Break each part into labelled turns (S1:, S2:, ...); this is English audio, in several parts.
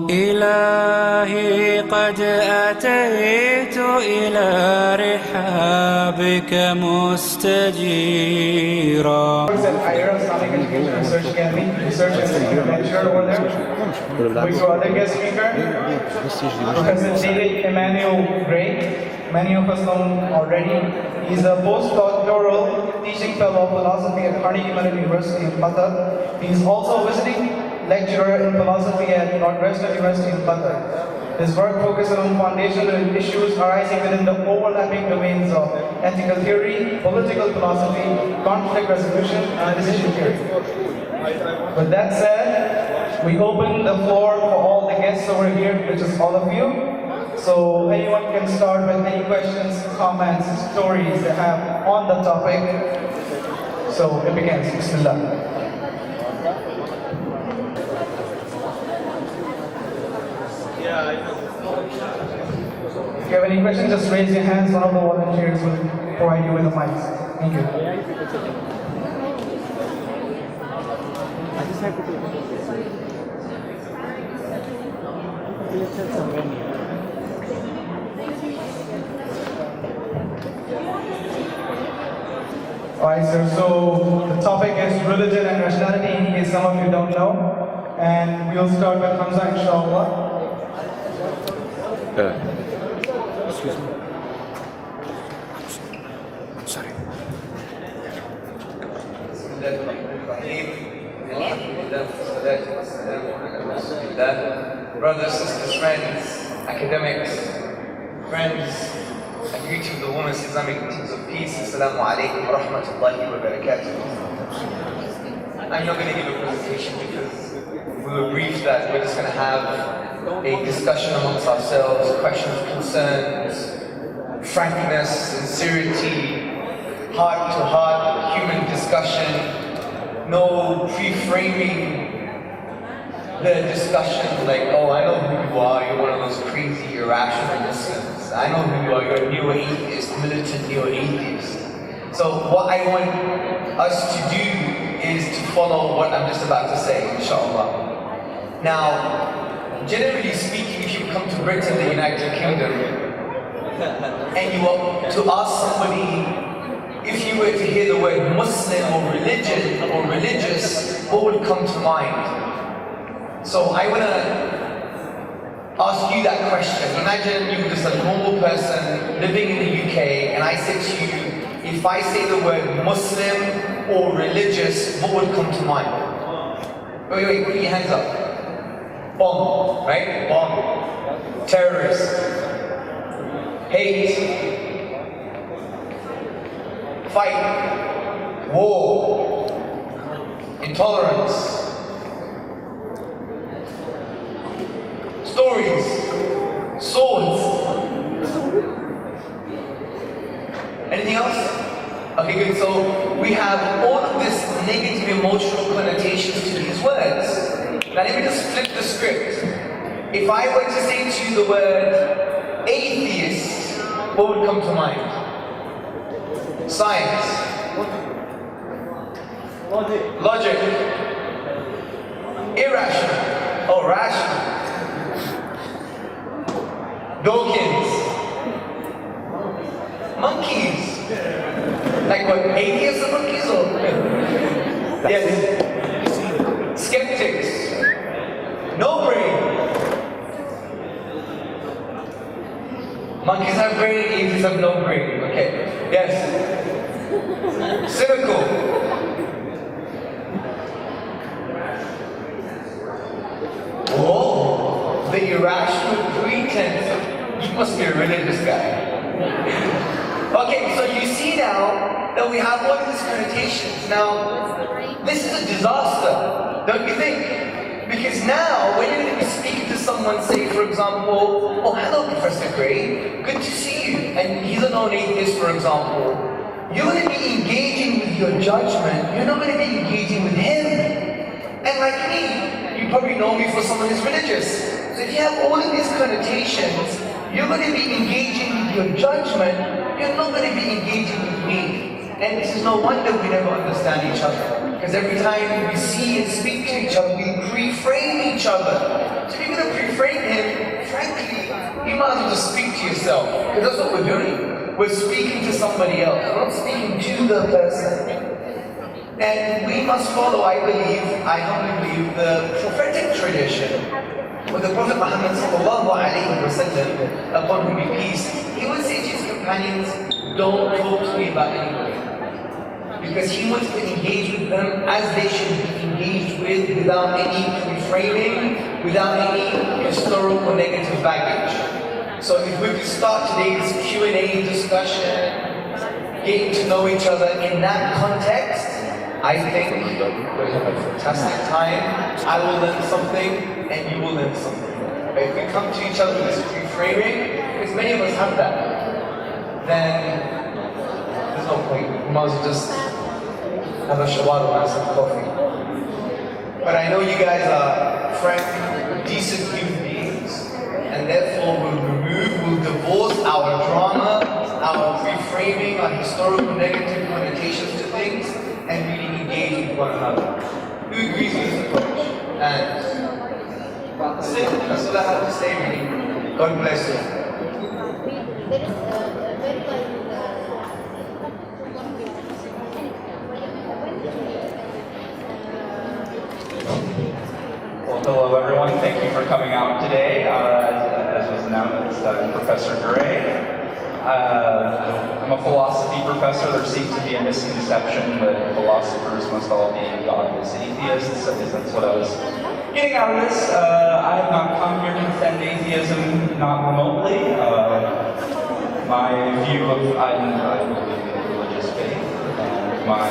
S1: إلهي قد أتيت إلى رحابك مستجيرا.
S2: At IERA, Islamic Education Research Academy, research and lecture over there. With your other guest speaker, Professor David Emmanuel Gray. Many of us know him already. He's a postdoctoral teaching fellow of philosophy at Carnegie Mellon University Qatar. He's also a visiting lecturer in philosophy at Northwestern University in Qatar. His work focuses on foundational issues arising within the overlapping domains of ethical theory, political philosophy, conflict resolution, and decision theory. With that said, we open the floor for all the guests over here, which is all of you. So anyone can start with any questions, comments, stories they have on the topic. So it begins. Bismillah. If you have any questions, just raise your hands. One of the volunteers will provide you with a mic. Thank you. Alright, sir. So the topic is religion and rationality, in case some of you don't know. And we'll start with Hamza, inshallah.
S3: Excuse me. Sorry.
S4: Brothers, sisters, friends, academics, friends, I greet you with the warmest Islamic greetings of peace. Assalamu alaikum wa rahmatullahi wa barakatuh. I'm not going to give a presentation because we were briefed that we're just going to have a discussion amongst ourselves, questions, concerns, frankness, sincerity, heart-to-heart, human discussion, no pre-framing the discussion like, oh, I know who you are, you're one of those crazy, irrational Muslims. I know who you are, you're a neo-atheist, militant neo-atheist. So what I want us to do is to follow what I'm just about to say, inshallah. Now, generally speaking, if you come to Britain, the United Kingdom, and you were to ask somebody, if you were to hear the word Muslim or religion or religious, what would come to mind? So I want to ask you that question. Imagine you're just a normal person living in the UK, and I said to you, if I say the word Muslim or religious, what would come to mind? Wait, put your hands up. Bomb, right? Bomb. Terrorist. Hate. Fight. War. Intolerance. Stories. Swords. Anything else? Okay, good. So we have all of this negative emotional connotations to these words. Now let me just flip the script. If I were to say to you the word atheist, what would come to mind? Science. Logic. Irrational. Oh, rational. Dawkins. Monkeys. Like what, atheists are monkeys or? Yes. Skeptics. No brain. Monkeys have brain, atheists have no brain. Okay. Yes. Cynical. Whoa. The irrational pretense. You must be a religious guy. Okay, so you see now that we have all of these connotations. Now, this is a disaster, don't you think? Because now, when you're going to be speaking to someone, say, for example, oh, hello, Professor Gray, good to see you, and he's a non-atheist, for example, you're going to be engaging with your judgment, you're not going to be engaging with him. And like me, you probably know me for someone who's religious. So if you have all of these connotations, you're going to be engaging with your judgment, you're not going to be engaging with me. And this is no wonder we never understand each other. Because every time we see and speak to each other, we reframe each other. So reframe him, frankly, you might as well just speak to yourself. Because that's what we're doing. We're speaking to somebody else. We're not speaking to the person. And we must follow, I humbly believe, the prophetic tradition. With the Prophet Muhammad sallallahu alayhi wa sallam, upon whom be peace, he would say to his companions, don't talk to me about anybody. Because he wants to engage with them as they should be engaged with, without any reframing, without any historical negative baggage. So if we could start today's Q&A discussion, getting to know each other in that context, I think we'll have a fantastic time. I will learn something, and you will learn something. But if we come to each other with this reframing, because many of us have that, then there's no point. We might as well just have a shawarma and some coffee. But I know you guys are frank, decent human beings, and therefore we'll divorce our drama, our reframing, our historical negative connotations to things, and really engage with one another. Who agrees with this approach? And that's what I have to say, really. God bless you.
S5: Well, hello everyone. Thank you for coming out today. As was announced, Professor Gray. I'm a philosophy professor. There seems to be a misconception that philosophers must all be godless atheists. That's what I was getting out of this. I have not come here to defend atheism, not remotely. My view of, I believe in religious faith, and my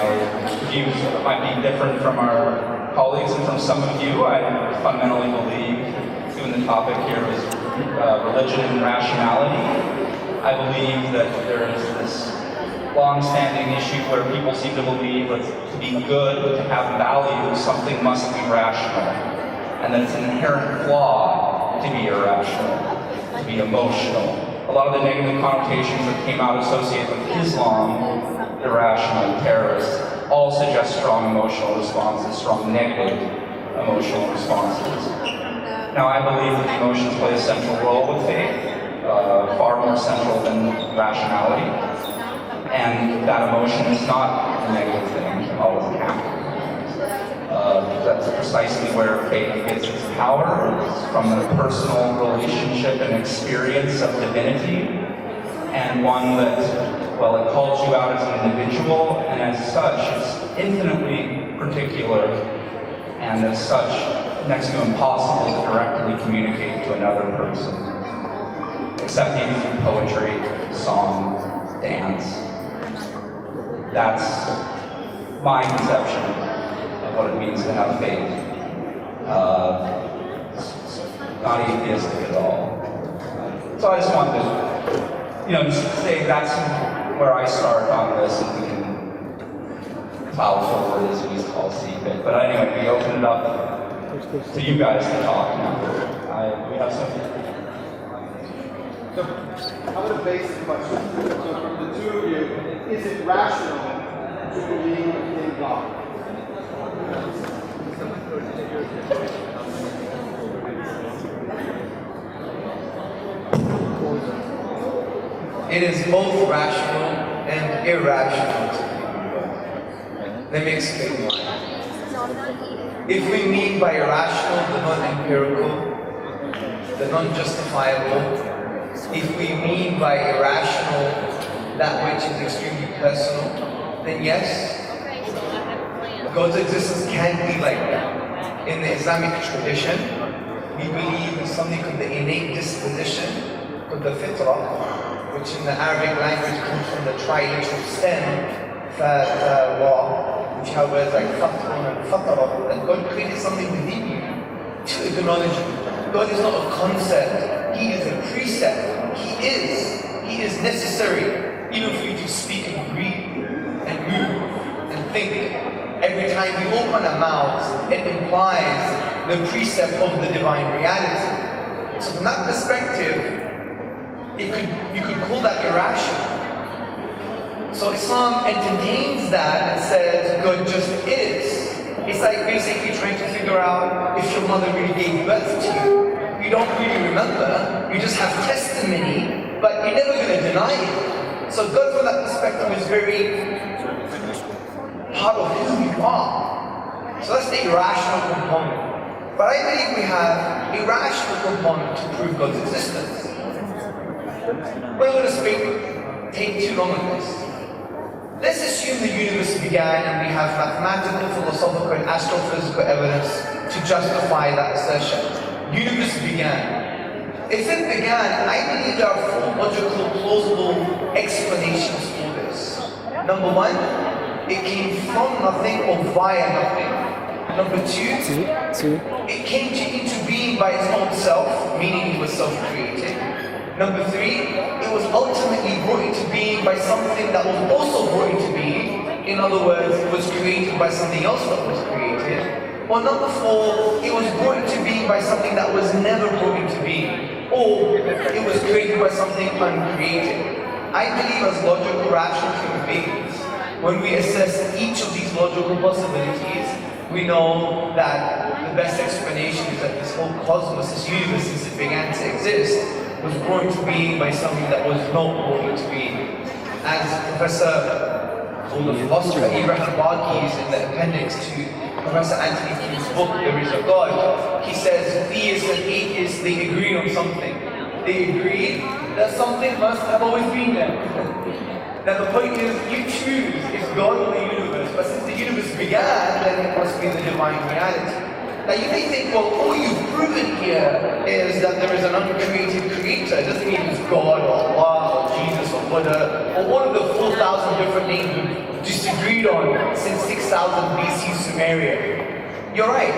S5: views might be different from our colleagues and from some of you. I fundamentally believe, given the topic here is religion and rationality, I believe that there is this long-standing issue where people seem to believe that to be good, to have value, something must be rational, and that it's an inherent flaw to be irrational, to be emotional. A lot of the negative connotations that came out associated with Islam, irrational, terrorist, all suggest strong emotional responses, strong negative emotional responses. Now, I believe that the emotions play a central role with faith. Far more central than rationality, and that emotion is not a negative thing, always happy. That's precisely where faith gets its power, from a personal relationship and experience of divinity, and one that, well, it calls you out as an individual, and as such, it's infinitely particular, and as such, next to impossible to directly communicate to another person. Except maybe through poetry, song, dance. That's my conception of what it means to have faith. Not atheistic at all. So I just wanted to, just say that's where I start on this, and we can plow forward as we all see fit. But anyway, we open it up to you guys to talk now. We have some.
S6: So, I'm going to base the question. So, from the two of you, is it rational to believe in God?
S4: It is both rational and irrational to believe in God. Let me explain why. If we mean by irrational the non-empirical, the non-justifiable, if we mean by irrational that which is extremely personal, then yes, God's existence can be like that. In the Islamic tradition, we believe in something called the innate disposition, called the fitrah, which in the Arabic language comes from the triliteral stem, fa, which have words like fatrun and fatara, that God created something within you to acknowledge God is not a concept, He is a precept. He is necessary, even for you to speak and breathe and move and think. Every time we open our mouths, it implies the precept of the divine reality. So from that perspective, you could call that irrational. So Islam entertains that and says God just is. It's like basically trying to figure out if your mother really gave birth to you. You you don't really remember, you just have testimony, but you're never going to deny it. So God from that perspective is very part of who you are. So that's the irrational component. But I believe we have a rational component to prove God's existence. We're going to take too long on this. Let's assume the universe began and we have mathematical, philosophical, and astrophysical evidence to justify that assertion. Universe began. If it began, I believe there are four logical, plausible explanations for this. Number one, it came from nothing or via nothing. Number two, it came into being by its own self, meaning it was self-created. Number three, it was ultimately brought into being by something that was also brought into being. In other words, it was created by something else that was created. Or number four, it was brought into being by something that was never brought into being. Or it was created by something uncreated. I believe as logical, rational human beings, when we assess each of these logical possibilities, we know that the best explanation is that this whole cosmos, this universe, since it began to exist, was brought into being by something that was not brought into being. As the philosopher IERA is in the appendix to Professor Anthony King's book, There Is a God, he says theists and atheists, they agree on something. They agree that something must have always been there. Now the point is, you choose, it's God or the universe, but since the universe began, then it must be the divine reality. Now you may think, well, all you've proven here is that there is an uncreated creator. It doesn't mean it's God or Allah or Jesus or Buddha or one of the 4,000 different names we've disagreed on since 6,000 BC Sumeria. You're right,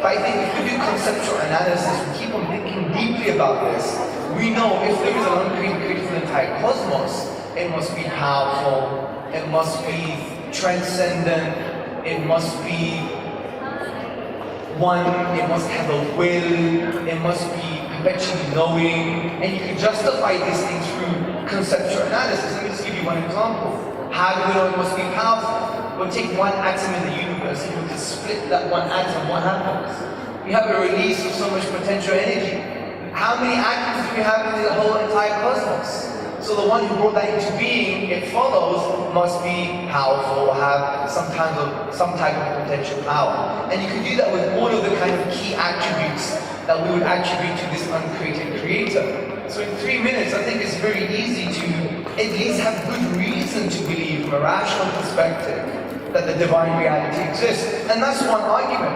S4: but I think if we do conceptual analysis, we keep on thinking deeply about this, we know if there is an uncreated creator for the entire cosmos, it must be powerful, it must be transcendent, it must be one, it must have a will, it must be perpetually knowing, and you can justify these things through conceptual analysis. Let me just give you one example. How do we know it must be powerful? We'll take one atom in the universe, and we can split that one atom, what happens? We have a release of so much potential energy. How many atoms do we have in the whole entire cosmos? So the one who brought that into being, it follows, must be powerful, have some type of potential power. And you can do that with all of the kind of key attributes that we would attribute to this uncreated creator. So in 3 minutes, I think it's very easy to at least have good reason to believe from a rational perspective that the divine reality exists. And that's one argument.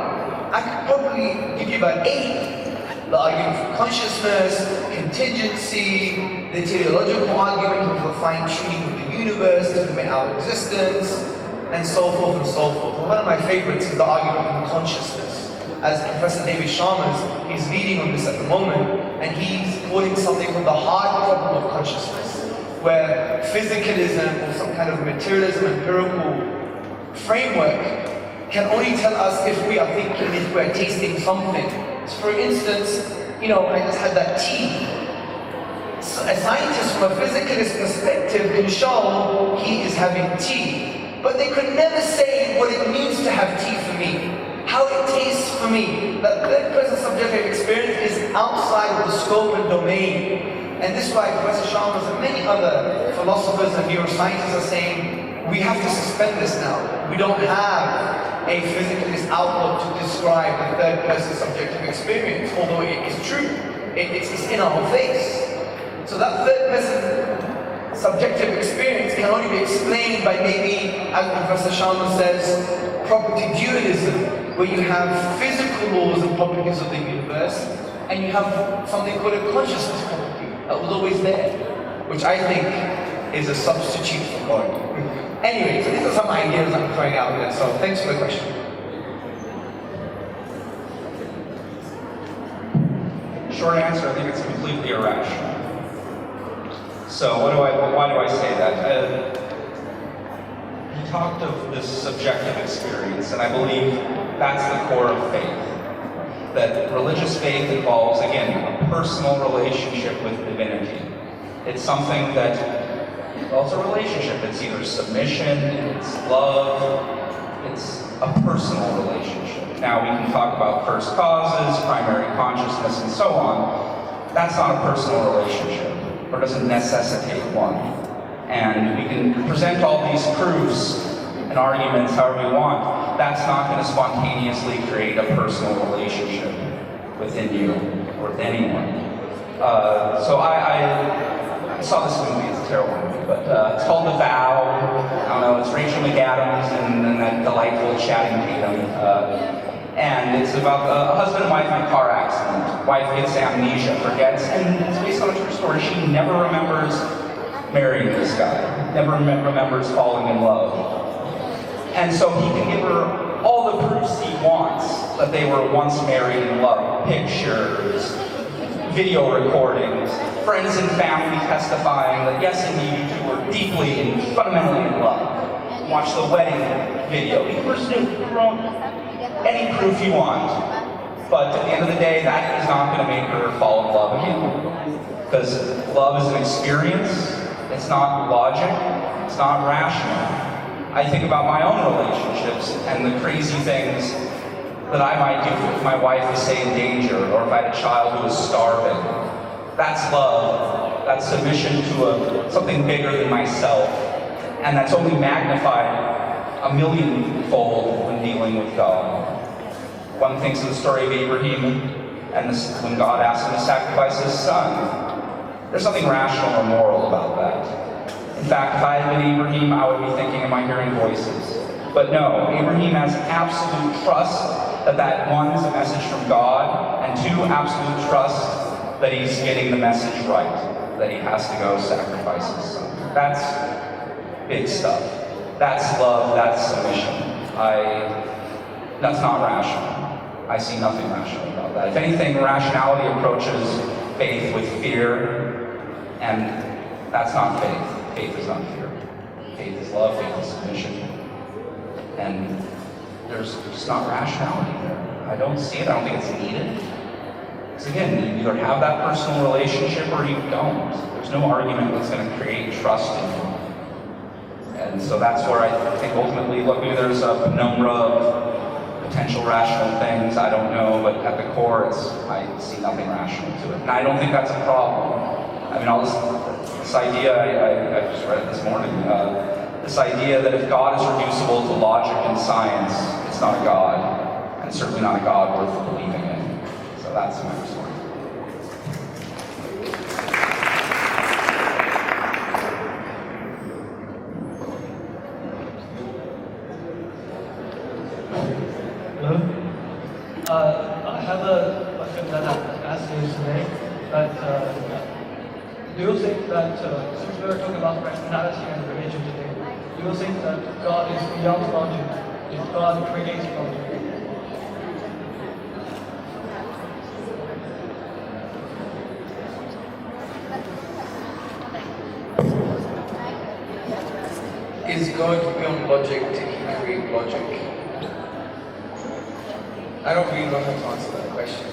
S4: I could probably give you about 8. The argument for consciousness, contingency, the teleological argument for the fine-tuning of the universe to permit our existence, and so forth and so forth. One of my favorites is the argument for consciousness. As Professor David Sharma's, he's leading on this at the moment, and he's calling something from the hard problem of consciousness, where physicalism or some kind of materialism, empirical framework can only tell us if we are thinking, if we're tasting something. So for instance, I just had that tea. So a scientist from a physicalist perspective can show he is having tea, but they could never say what it means to have tea for me, how it tastes for me. That third-person subjective experience is outside of the scope and domain. And this is why Professor Chalmers and many other philosophers and neuroscientists are saying, we have to suspend this now. We don't have a physicalist outlook to describe the third-person subjective experience, although it is true. It's in our face. So that third-person subjective experience can only be explained by maybe, as Professor Sharma says, property dualism, where you have physical laws and properties of the universe, and you have something called a consciousness property that was always there, which I think is a substitute for God. Anyway, so these are some ideas I'm throwing out there, so thanks for the question.
S5: Short answer, I think it's completely irrational. So why do I say that? He talked of this subjective experience, and I believe that's the core of faith. That religious faith involves, again, a personal relationship with divinity. It's something that involves a relationship. It's either submission, it's love, it's a personal relationship. Now we can talk about first causes, primary consciousness, and so on. That's not a personal relationship, or doesn't necessitate one. And we can present all these proofs and arguments however we want. That's not going to spontaneously create a personal relationship within you or with anyone. So I saw this movie, it's a terrible movie, but it's called The Vow. I don't know, it's Rachel McAdams and that delightful Channing Tatum. And it's about a husband and wife in a car accident. Wife gets amnesia, forgets, and it's based on a true story. She never remembers marrying this guy, never remembers falling in love. And so he can give her all the proofs he wants that they were once married in love. Pictures, video recordings, friends and family testifying that yes, indeed, you two were deeply and fundamentally in love. Watch the wedding video. You can pursue any proof you want. But at the end of the day, that is not going to make her fall in love again. Because love is an experience, it's not logic, it's not rational. I think about my own relationships and the crazy things that I might do if my wife is, say, in danger, or if I had a child who was starving. That's love. That's submission to something bigger than myself. And that's only magnified a millionfold when dealing with God. One thinks of the story of Abraham, and when God asked him to sacrifice his son. There's something rational or moral about that. In fact, if I had been Abraham, I would be thinking, am I hearing voices? But no, Abraham has absolute trust that one is a message from God, and two, absolute trust that he's getting the message right, that he has to go sacrifice his son. That's big stuff. That's love, that's submission. That's not rational. I see nothing rational about that. If anything, rationality approaches faith with fear, and that's not faith. Faith is not fear. Faith is love, faith is submission. And there's just not rationality there. I don't see it, I don't think it's needed. Because again, you either have that personal relationship or you don't. There's no argument that's going to create trust in you. And so that's where I think ultimately, look, maybe there's a penumbra of potential rational things, I don't know, but at the core, I see nothing rational to it. And I don't think that's a problem. I mean, this idea, I just read it this morning, this idea that if God is reducible to logic and science, it's not a God, and certainly not a God worth believing in. So that's my response.
S7: Hello? I have a question that I asked you today, but do you think that, since we are talking about rationality and religion today, do you think that God is beyond logic? Is God creates logic?
S4: Is God beyond logic? Did he create logic? I don't really know how to answer that question.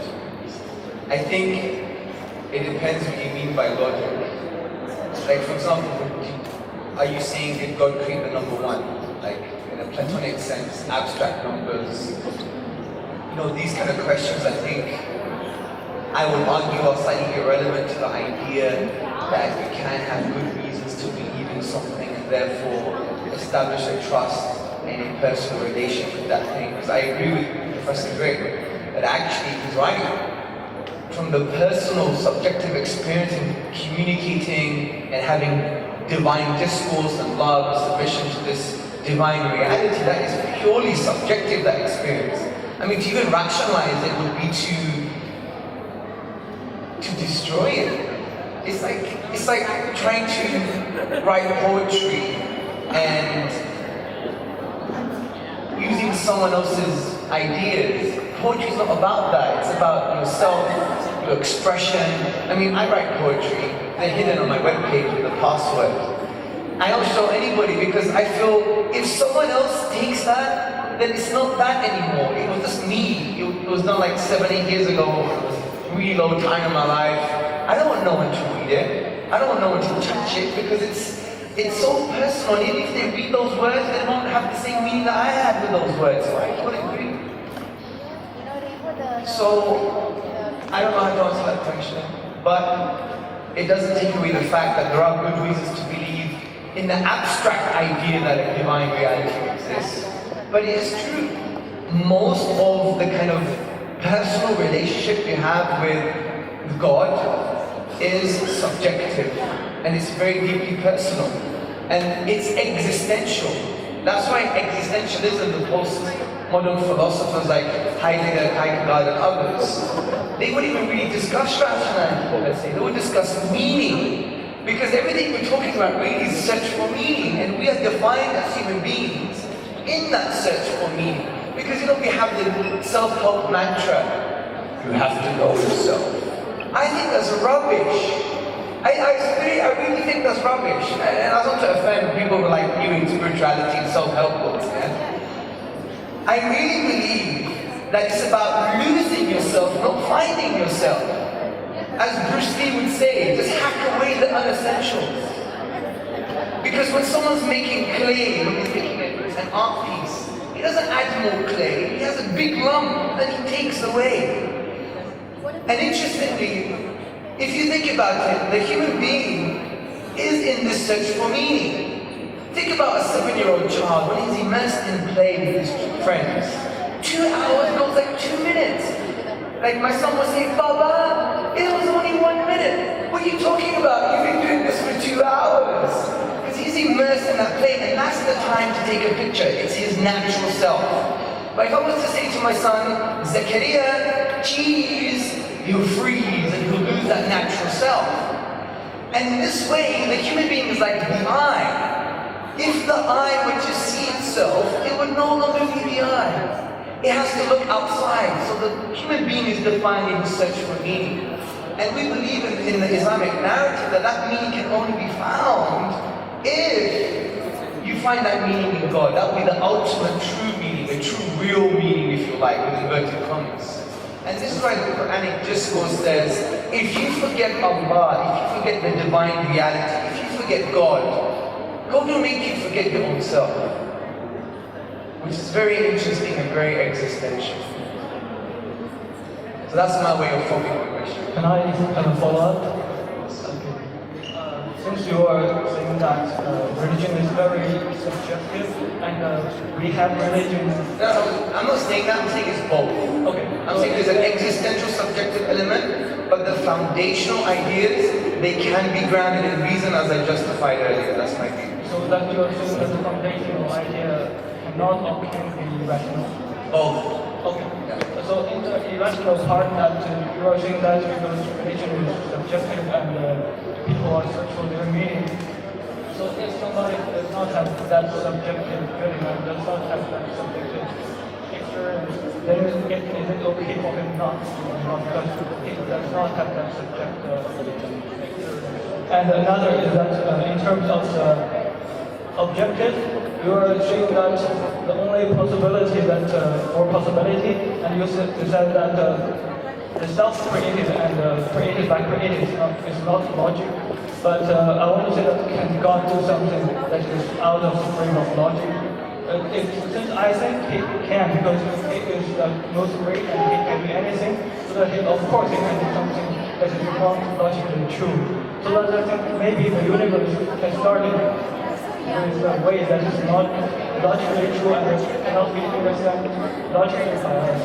S4: I think it depends what you mean by logic. Like, for example, are you saying did God create the number one? Like, in a Platonic sense, abstract numbers? You know, these kind of questions, I think, I would argue are slightly irrelevant to the idea that you can have good reasons to believe in something and therefore establish a trust and a personal relationship with that thing. Because I agree with Professor Greg that actually he's right. From the personal, subjective experience in communicating and having divine discourse and love and submission to this divine reality, that is purely subjective, that experience. I mean, to even rationalize it would be to destroy it. It's like trying to write poetry and using someone else's ideas. Poetry is not about that. It's about yourself, your expression. I mean, I write poetry. They're hidden on my webpage with a password. I don't show anybody because I feel if someone else takes that, then it's not that anymore. It was just me. It was done like 7-8 years ago. It was a really low time in my life. I don't want no one to read it. I don't want no one to touch it because it's so personal. And even if they read those words, they won't have the same meaning that I had with those words. So I don't agree. So, I don't know how to answer that question, but it doesn't take away the fact that there are good reasons to believe in the abstract idea that a divine reality exists. But it is true. Most of the kind of personal relationship you have with God is subjective, and it's very deeply personal, and it's existential. That's why existentialism, the post-modern philosophers like Heidegger, Kierkegaard, and others, they wouldn't even really discuss rationality, let's say. They would discuss meaning, because everything we're talking about really is search for meaning, and we are defined as human beings in that search for meaning. Because we have the self-help mantra, you have to know yourself. I think that's rubbish. I really think that's rubbish. And I don't want to offend people like you in spirituality and self-help books. Yeah? I really believe that it's about losing yourself, not finding yourself. As Bruce Lee would say, just hack away the unessentials. Because when someone's making clay, when he's making an art piece, he doesn't add more clay, he has a big lump that he takes away. And interestingly, if you think about it, the human being is in this search for meaning. Think about a 7-year-old child when he's immersed in play with his friends. 2 hours feels like 2 minutes. Like my son was saying, Baba, it was only 1 minute. What are you talking about? You've been doing this for 2 hours. Because he's immersed in that play, and that's the time to take a picture. It's his natural self. But if I was to say to my son, Zakaria, cheese, he'll freeze and he'll lose that natural self. And in this way, the human being is like the eye. If the eye were to see itself, it would no longer be the eye. It has to look outside. So the human being is defined in search for meaning. And we believe in the Islamic narrative that that meaning can only be found if you find that meaning in God. That would be the ultimate true meaning, the true real meaning, if you like, with inverted commas. And this is why the Quranic discourse says, if you forget Allah, if you forget the divine reality, if you forget God, God will make you forget your own self. Which is very interesting and very existential. So that's my way of forming the question.
S7: Can I have a follow-up? Okay. Since you are saying that religion is very subjective, and we have religion...
S4: No, I'm not saying that, I'm saying it's both.
S7: Okay.
S4: I'm saying there's an existential subjective element, but the foundational ideas, they can be grounded in reason, as I justified earlier. That's my view.
S7: So that you are saying that the foundational idea cannot or can be rational?
S4: Both.
S7: Okay. So in the irrational part that you are saying that because religion is subjective and people are searching for their meaning. So if somebody does not have that subjective feeling and does not have that subjective experience, then is it okay for him not because he does not have that subjective experience? And another is that in terms of the objective, you are saying that the only possibility that, or possibility, and you said that the self-created and created by created is not logic. But I want to say that can God do something that is out of the frame of logic? Since I think he can, because he is the most great and he can do anything, so that of course he can do something that is not logically true. So that I think maybe the universe has started with a way that is not logically true and cannot be understood logically by us.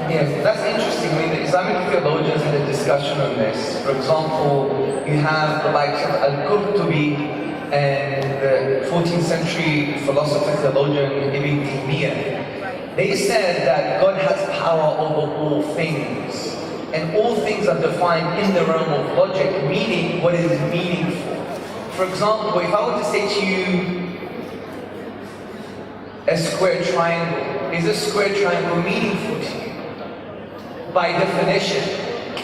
S4: Yes, that's interesting. I mean, the Islamic theologians had a discussion on this. For example, you have the likes of Al-Qurtubi and the 14th century philosopher theologian Ibn Taymiyyah. They said that God has power over all things, and all things are defined in the realm of logic, meaning what is meaningful. For example, if I were to say to you, a square triangle, is a square triangle meaningful to you? By definition.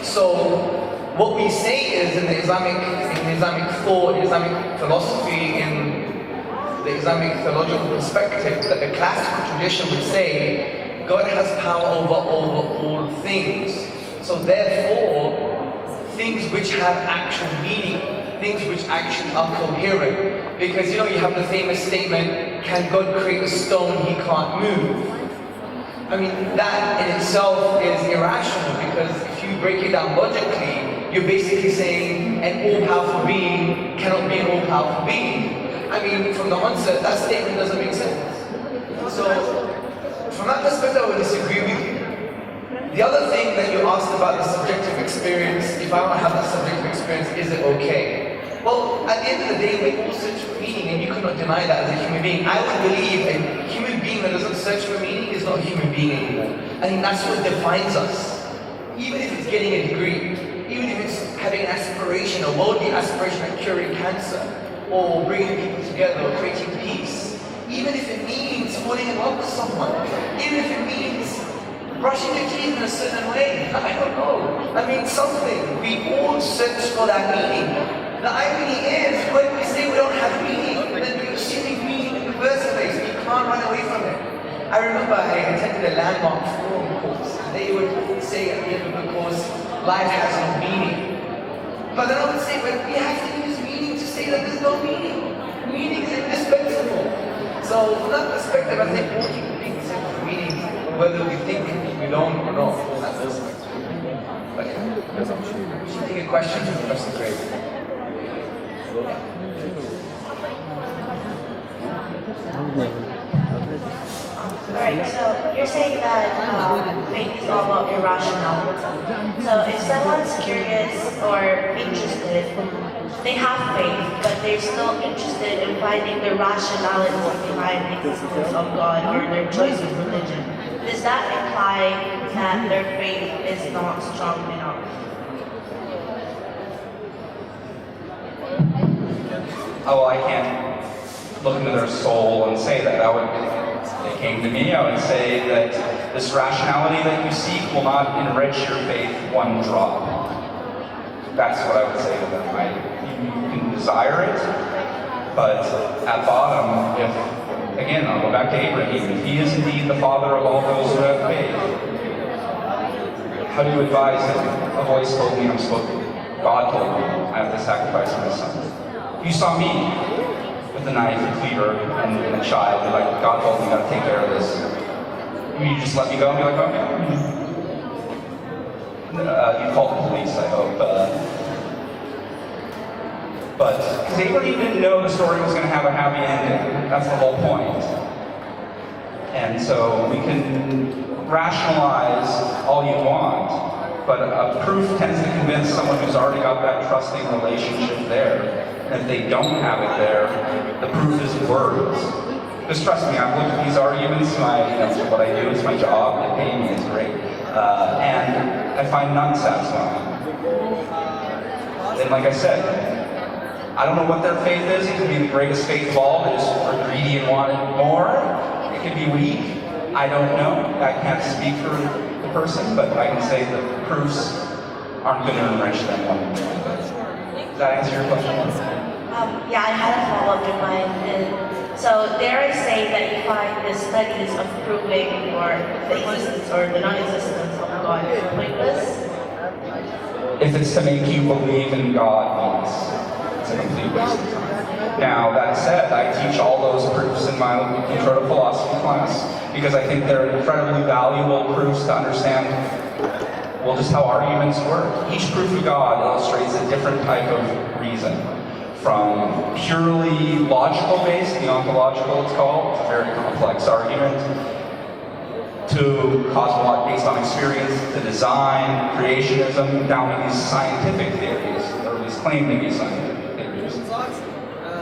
S4: So, what we say is in the Islamic thought, Islamic philosophy, in the Islamic theological perspective, that the classical tradition would say, God has power over all things. So therefore, things which have actual meaning, things which actually are coherent. Because you have the famous statement, can God create a stone he can't move? I mean, that in itself is irrational, because if you break it down logically, you're basically saying an all-powerful being cannot be an all-powerful being. I mean, from the onset, that statement doesn't make sense. So, from that perspective, I would disagree with you. The other thing that you asked about the subjective experience, if I don't have that subjective experience, is it okay? Well, at the end of the day, we all search for meaning, and you cannot deny that as a human being. I would believe a human being that doesn't search for meaning is not a human being anymore. I think that's what defines us. Even if it's getting a degree, even if it's having an aspiration, a worldly aspiration like curing cancer, or bringing people together, or creating peace, even if it means falling in love with someone, even if it means brushing your teeth in a certain way, I don't know. I mean, something. We all search for that meaning. The irony is, when we say we don't have meaning, then we're assuming meaning in the first place. We can't run away from it. I remember I attended a landmark forum course, and they would say at the end of the course, life has no meaning. But then I would say, but we have to use meaning to say that there's no meaning. Meaning is indispensable. So from that perspective, I think all human beings search for meaning, whether we think we don't or not. That's but we should take a question from Professor Gray.
S8: Alright, so you're saying that faith is all about irrationality. So if someone's curious or interested, they have faith, but they're still interested in finding the rationality behind the existence of God or their choice of religion, does that imply that their faith is not strong enough?
S5: Oh, well, I can't look into their soul and say that. If they came to me, I would say that this rationality that you seek will not enrich your faith one drop. That's what I would say to them. You can desire it, but at bottom, again, I'll go back to Abraham. If he is indeed the father of all those who have faith, how do you advise him? A voice told me I'm supposed to. God told me I have to sacrifice my son. You saw me with a knife and fever and a child. You're like, God told me you gotta take care of this. You just let me go and be like, okay. You called the police, I hope. But because Abraham didn't know the story was going to have a happy ending. That's the whole point. And so we can rationalize all you want, but a proof tends to convince someone who's already got that trusting relationship there. And if they don't have it there, the proof is words. Just trust me, I've looked at these arguments, what I do is my job, they pay me, it's great. And I find none satisfying. And like I said, I don't know what their faith is. It could be the greatest faith of all, they just are greedy and wanted more. It could be weak. I don't know. I can't speak for the person, but I can say the proofs aren't going to enrich them one bit. Does that answer your question?
S8: Yeah, I had a follow-up in mind. So dare I say that you find the studies of proving or the existence or the non-existence of God pointless?
S5: If it's to make you believe in God, yes. It's a complete waste of time. Now, that said, I teach all those proofs in my intro to philosophy class because I think they're incredibly valuable proofs to understand, well, just how arguments work. Each proof of God illustrates a different type of reason. From purely logical based, the ontological it's called, it's a very complex argument, to cosmological based on experience, to design, creationism, down to these scientific theories, or at least claim to be scientific theories.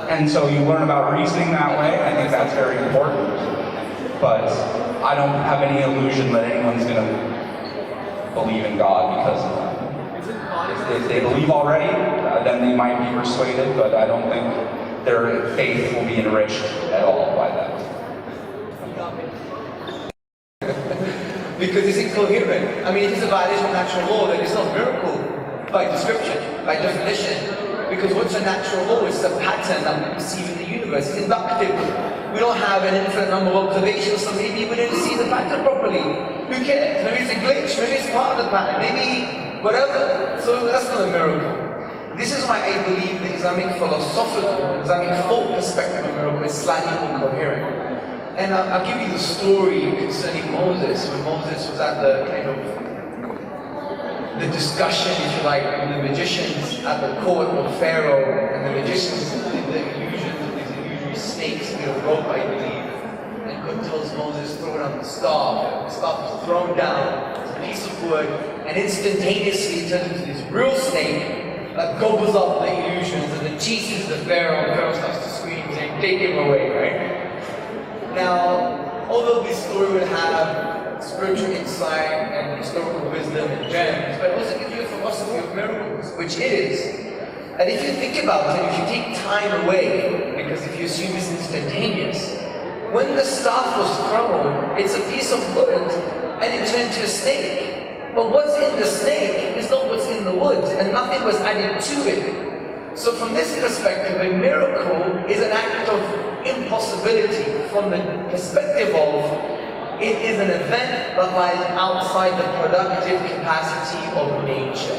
S5: And so you learn about reasoning that way. I think that's very important. But I don't have any illusion that anyone's going to believe in God because of that. If they believe already, then they might be persuaded, but I don't think their faith will be enriched at all by that.
S4: Because it's incoherent. I mean, it is a violation of natural law, then it's not a miracle by description, by definition. Because what's a natural law? It's a pattern that we perceive in the universe. It's inductive. We don't have an infinite number of observations, so maybe we didn't see the pattern properly. Who cares? Maybe it's a glitch, maybe it's part of the pattern, maybe whatever. So that's not a miracle. This is why I believe the Islamic philosophical, Islamic thought perspective of miracle is slightly incoherent. And I'll give you the story concerning Moses, when Moses was at the kind of the discussion, if you like, with the magicians at the court of Pharaoh, and the magicians did the illusions of these illusory snakes made of rope, I believe. And God tells Moses, throw it on the staff. The staff is thrown down, it's a piece of wood, and instantaneously it turns into this real snake that gobbles up the illusions and then chases the Pharaoh, and Pharaoh starts to scream, saying, take him away, right? Now, although this story would have spiritual insight and historical wisdom and gems, but it also gives you a philosophy of miracles, which it is. And if you think about it, if you take time away, because if you assume it's instantaneous, when the staff was thrown, it's a piece of wood and it turned to a snake. But what's in the snake is not what's in the wood, and nothing was added to it. So from this perspective, a miracle is an act of impossibility from the perspective of it is an event that lies outside the productive capacity of nature.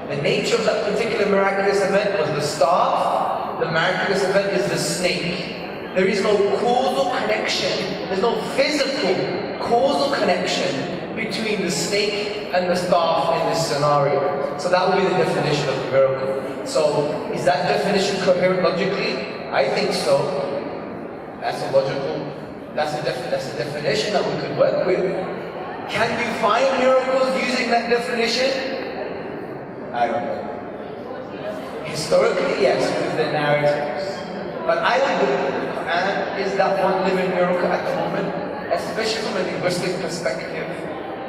S4: The nature of that particular miraculous event was the staff. The miraculous event is the snake. There is no causal connection. There's no physical causal connection between the snake and the staff in this scenario. So that would be the definition of a miracle. So is that definition coherent logically? I think so. That's a logical, that's a definition that we could work with. Can you find miracles using that definition? I don't know. Historically, yes, with the narratives. But I would believe the Quran is that one living miracle at the moment, especially from a linguistic perspective,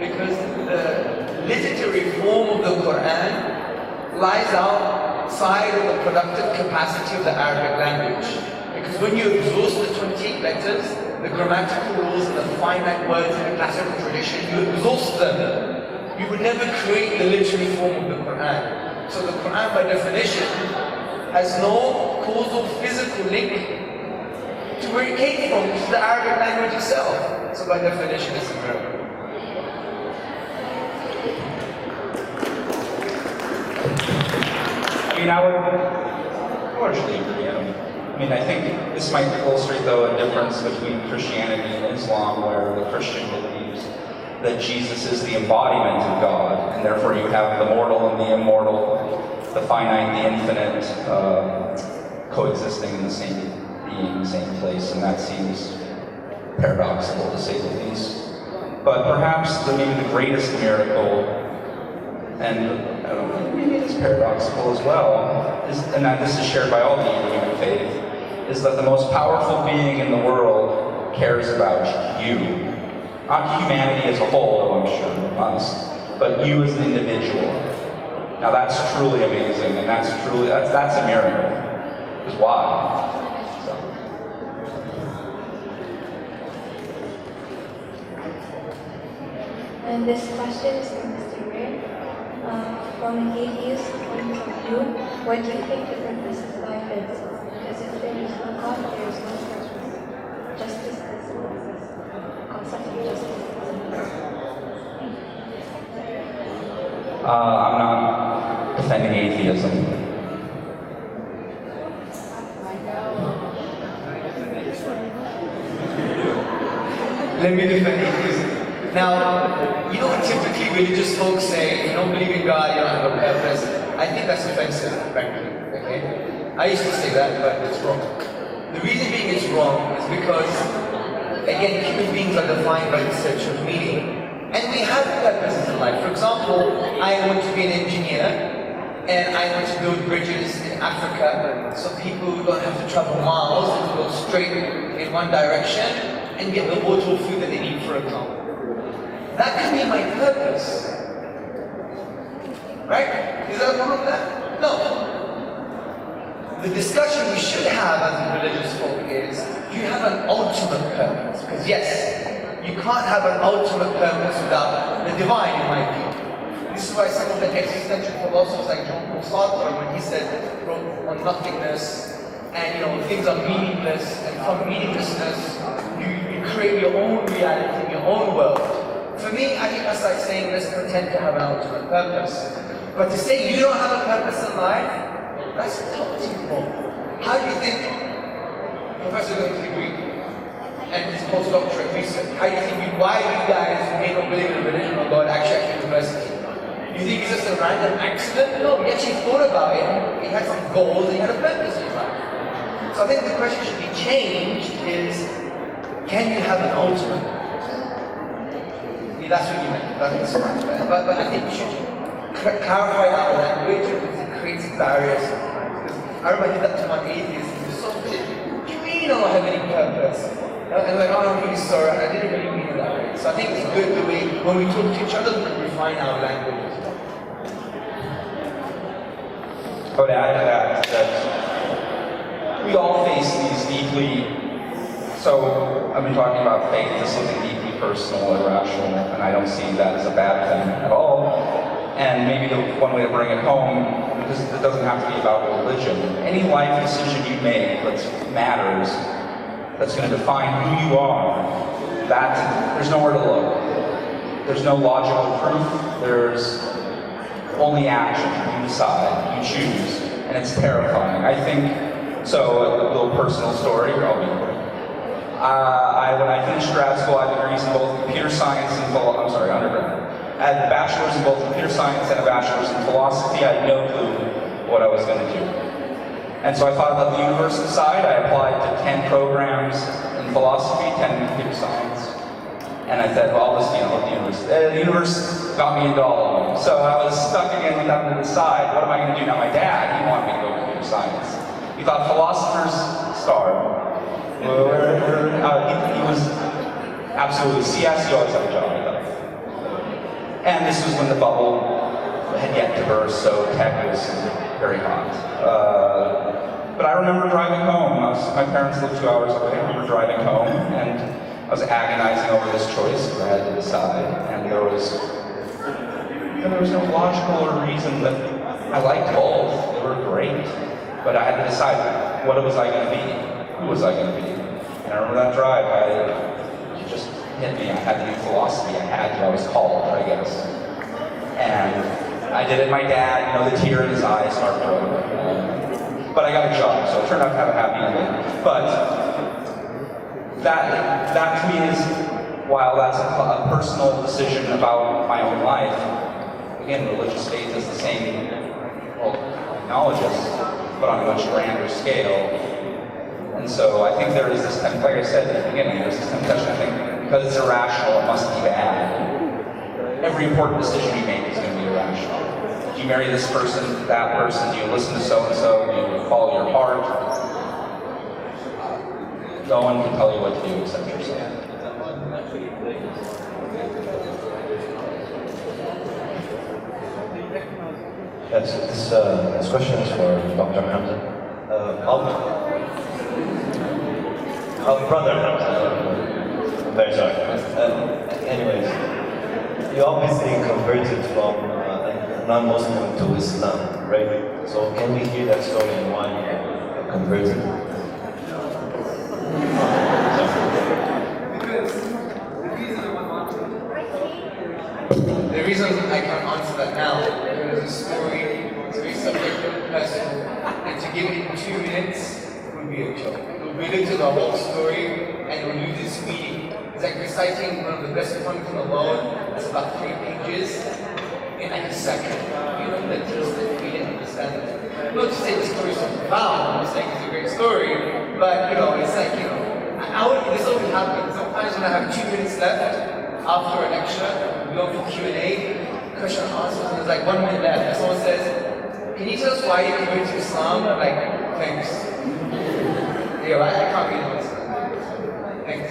S4: because the literary form of the Quran lies outside of the productive capacity of the Arabic language. Because when you exhaust the 28 letters, the grammatical rules and the finite words in the classical tradition, you exhaust them. You would never create the literary form of the Quran. So the Quran, by definition, has no causal physical link to where it came from, which is the Arabic language itself. So by definition, it's a miracle.
S5: I mean, I would largely agree. I mean, I think this might illustrate, though, a difference between Christianity and Islam, where the Christian believes that Jesus is the embodiment of God, and therefore you have the mortal and the immortal, the finite, the infinite, coexisting in the same being, the same place, and that seems paradoxical, to say the least. But perhaps maybe the greatest miracle, and maybe it is paradoxical as well, and this is shared by all the human faith, is that the most powerful being in the world cares about you. Not humanity as a whole, though I'm sure it must, but you as an individual. Now that's truly amazing, and that's a miracle. Because why?
S9: And this question is from Mr. Ray. From an atheist point of view, what do you think the purpose of life is? Because if there is no God, there is no purpose. Justice doesn't exist. The concept of justice doesn't exist.
S5: I'm not defending atheism.
S4: Let me defend atheism. Now, you know what typically religious folks say, if you don't believe in God, you don't have a purpose. I think that's offensive, frankly. Okay? I used to say that, but it's wrong. The reason being it's wrong is because, again, human beings are defined by the search of meaning. And we have purposes in life. For example, I want to be an engineer, and I want to build bridges in Africa so people don't have to travel miles and to go straight in one direction and get the water or food that they need, for example. That can be my purpose. Right? Is that wrong with that? No. The discussion we should have as a religious folk is, do you have an ultimate purpose? Because yes, you can't have an ultimate purpose without the divine, in my view. This is why some of the existential philosophers like Jean-Paul Sartre, when he said, wrote on nothingness, and things are meaningless, and from meaninglessness, you create your own reality, your own world. For me, I think that's like saying let's pretend to have an ultimate purpose. But to say you don't have a purpose in life, that's totally wrong. How do you think Professor Gomes agreed? and this postdoctorate research? How do you think why you guys who may not believe in a religion or God actually at university? You think it's just a random accident? No, he actually thought about it. He had some goals and he had a purpose in his life. So I think the question should be changed is, can you have an ultimate? Yeah, that's what you meant. That's right. But I think we should clarify our language because it creates barriers. Because I remember I did that to one atheist. He was so good. Do you mean I don't have any purpose? And like, oh, I'm really sorry. I didn't really mean it that way. So I think it's good that when we talk to each other, we can refine our language.
S5: I would add to that we all face these deeply, so I've been talking about faith, this something deeply personal and irrational, and I don't see that as a bad thing at all. And maybe the one way to bring it home, because it doesn't have to be about religion, any life decision you make that matters, that's going to define who you are, there's nowhere to look. There's no logical proof, there's only action. You decide, you choose, and it's terrifying. I think, so a little personal story, I'll be quick. When I finished grad school, I had degrees in both computer science and undergrad. I had a bachelor's in both computer science and a bachelor's in philosophy. I had no clue what I was going to do. And so I thought about the universal side. I applied to 10 programs in philosophy, 10 in computer science. And I said, well, I'll just, let the universe. The universe got me into all of them. So I was stuck again with having to decide, what am I going to do now? My dad, he wanted me to go computer science. He thought philosophers starve. He was absolutely CS, he always had a job, I thought. And this was when the bubble had yet to burst, so tech was very hot. But I remember driving home. My parents lived 2 hours away. I remember driving home, and I was agonizing over this choice because I had to decide, and there was no logical reason that I liked both. They were great, but I had to decide what was I going to be, who was I going to be. And I remember that drive. It just hit me. I had to do philosophy. I was called, I guess. And I did it. My dad, the tear in his eyes, heartbroken. But I got a job, so it turned out to have a happy ending. But that to me is, while that's a personal decision about my own life, again, religious faith is the same, well, acknowledges, but on a much grander scale. And so I think there is this, like I said at the beginning, there's this temptation, I think, because it's irrational, it must be bad. Every important decision you make is going to be irrational. Do you marry this person, that person? Do you listen to so-and-so? Do you follow your heart? No one can tell you what to do except yourself.
S10: Yes, this question is for Dr. Hamza. Brother Hamza. I'm very sorry. Anyways, you obviously converted from a non-Muslim to Islam, right? So can we hear that story and why you converted?
S4: The reason I can't answer that now, there is a story, it's very subjective and personal, and to give it in 2 minutes would be a joke. We looked at the whole story and we lose its meaning. It's like reciting one of the best poems in the world, that's about 3 pages, in like a second. That just we didn't understand it. Not to say the story is so profound, I'm saying it's a great story, but it's like, this always happens. Sometimes when I have 2 minutes left after a lecture, we go for Q&A, question and answers, and there's like 1 minute left, and someone says, can you tell us why you converted to Islam? I'm like, thanks. I can't read this. Thanks.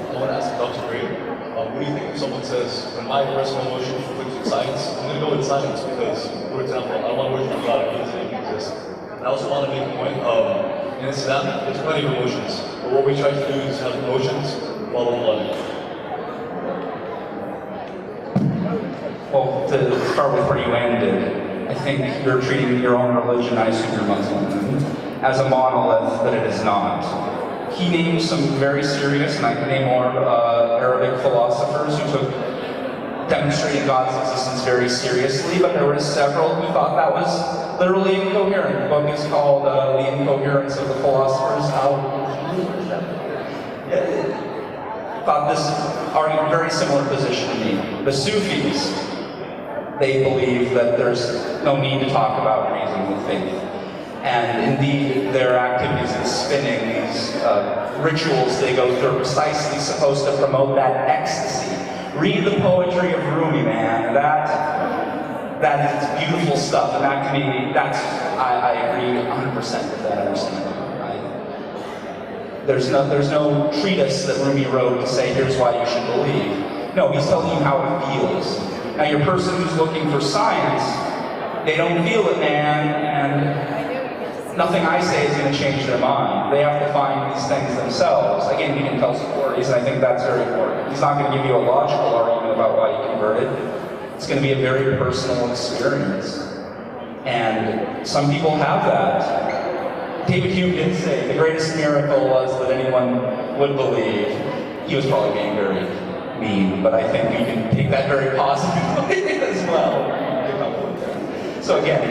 S11: I want to ask Dr. Gray, what do you think if someone says, when my personal emotion conflicts with science, I'm going to go with science because, for example, I don't want to worship God if He doesn't exist. And I also want to make a point, in Islam, there's plenty of emotions, but what we try to do is have emotions follow logic.
S5: Well, to start with where you ended, I think you're treating your own religion, I assume you're Muslim, as a monolith, but it is not. He named some very serious, and I can name more, Arabic philosophers who took demonstrating God's existence very seriously, but there were several who thought that was literally incoherent. The book is called The Incoherence of the Philosophers. Thought this argued a very similar position to me. The Sufis, they believe that there's no need to talk about reason with faith. And indeed, their activities in spinning, these rituals they go through, are precisely supposed to promote that ecstasy. Read the poetry of Rumi, man. That is beautiful stuff. And that to me, I agree 100% with that understanding. There's no treatise that Rumi wrote to say, here's why you should believe. No, he's telling you how it feels. Now, your person who's looking for science, they don't feel it, man, and nothing I say is going to change their mind. They have to find these things themselves. Again, he can tell stories, and I think that's very important. He's not going to give you a logical argument about why you converted. It's going to be a very personal experience. And some people have that. David Hume did say the greatest miracle was that anyone would believe. He was probably being very mean, but I think we can take that very positively as well. So again,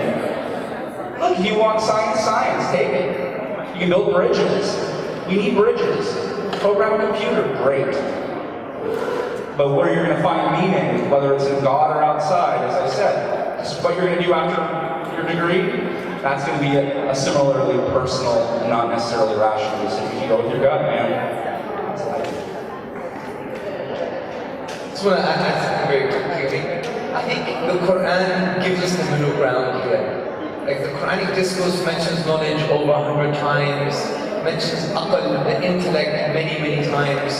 S5: look, if you want science, take it. You can build bridges. We need bridges. Program a computer, great. But where you're going to find meaning, whether it's in God or outside, as I said, this is what you're going to do after your degree. That's going to be a similarly personal and not necessarily rational decision. You go with your gut, man.
S4: Just want to add something very quickly. I think the Quran gives us the middle ground here. Like the Quranic discourse mentions knowledge over 100 times, mentions aql, the intellect, many times.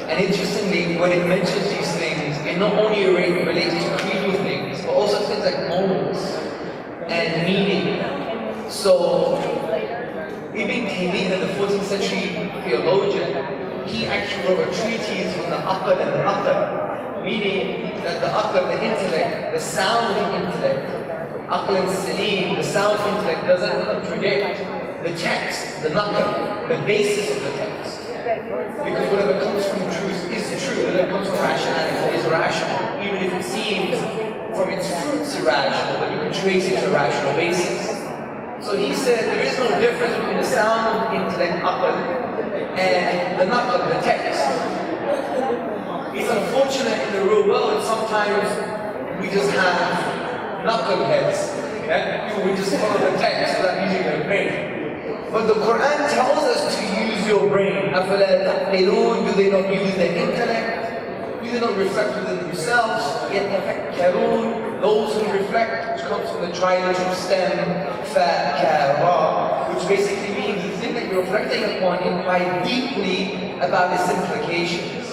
S4: And interestingly, when it mentions these things, it not only relates to creedal things, but also things like morals and meaning. So, Ibn Taymiyyah, the 14th century theologian, he actually wrote a treatise on the aql and the aql, meaning that the aql, the intellect, the sound intellect, aql and salim, the sound intellect doesn't contradict the text, the naql, the basis of the text. Because whatever comes from truth is true, whatever comes from rationality is rational, even if it seems from its fruits irrational, but you can trace it to a rational basis. So he said there is no difference between the sound intellect, aql, and the naql, the text. It's unfortunate in the real world, sometimes we just have naql heads. We just follow the text without using their brain. But the Quran tells us to use your brain. أَفَلَا تَعْقِلُونَ? Do they not use their intellect? Do they not reflect within themselves? يَتَفَكَّرُونَ? Those who reflect, which comes from the trilateral stem, فَكَرَى, which basically means the thing that you're reflecting upon, inquire deeply about its implications.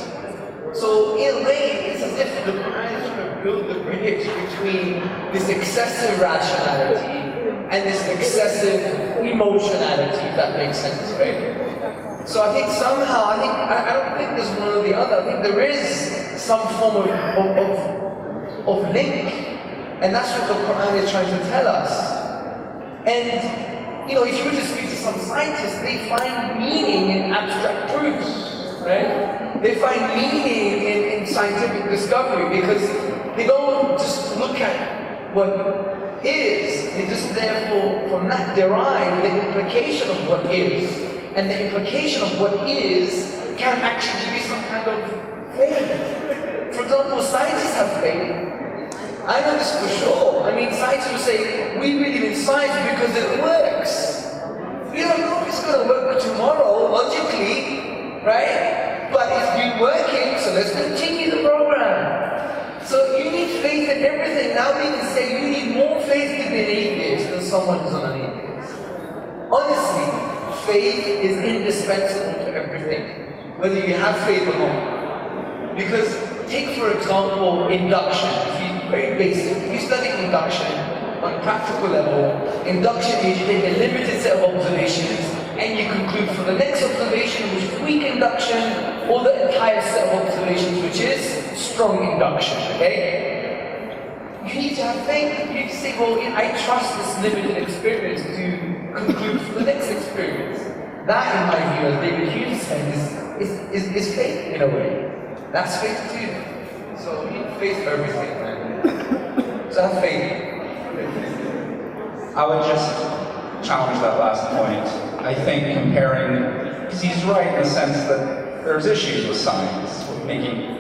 S4: So in a way, it's as if the Quran is trying to build the bridge between this excessive rationality and this excessive emotionality, if that makes sense, right? So I think somehow, I don't think there's one or the other. I think there is some form of link, and that's what the Quran is trying to tell us. And, you know, if you were to speak to some scientists, they find meaning in abstract proofs, right? They find meaning in scientific discovery because they don't just look at what is, they just therefore from that derive the implication of what is. And the implication of what is can actually be some kind of faith. For example, scientists have faith. I know this for sure. I mean, scientists will say, we believe in science because it works. We don't know if it's going to work tomorrow, logically, right? But it's been working, so let's continue the program. So you need faith in everything. Now we can say you need more faith to be an atheist than someone who's not an atheist. Honestly, faith is indispensable to everything, whether you have faith or not. Because take for example induction. Very basic. If you study induction on a practical level, induction is you take a limited set of observations and you conclude for the next observation, which is weak induction, or the entire set of observations, which is strong induction, okay? You need to have faith. You need to say, well, I trust this limited experience to conclude for the next experience. That, in my view, as David Hume said, is faith in a way. That's faith too. So you face everything, man. So have faith.
S5: I would just challenge that last point. I think comparing, because he's right in the sense that there's issues with science, with making